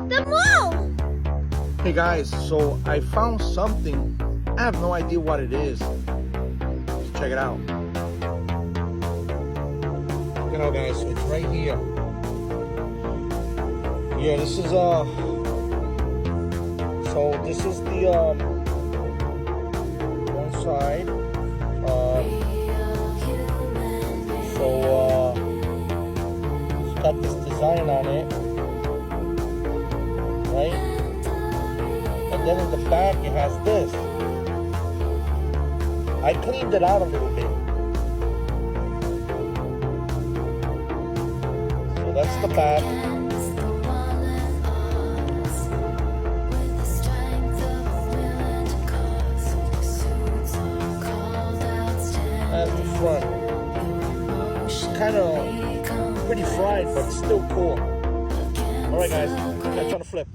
The mole! Hey guys, so I found something. I have no idea what it is. Let's check it out. You know guys, so it's right here. Yeah, this is so this is the one side. It's got this design on it, right? And then in the back it has this. I cleaned it out a little bit. So that's the back. That's the front. Kind of pretty fried, but still cool. Alright guys, catch you on the flip.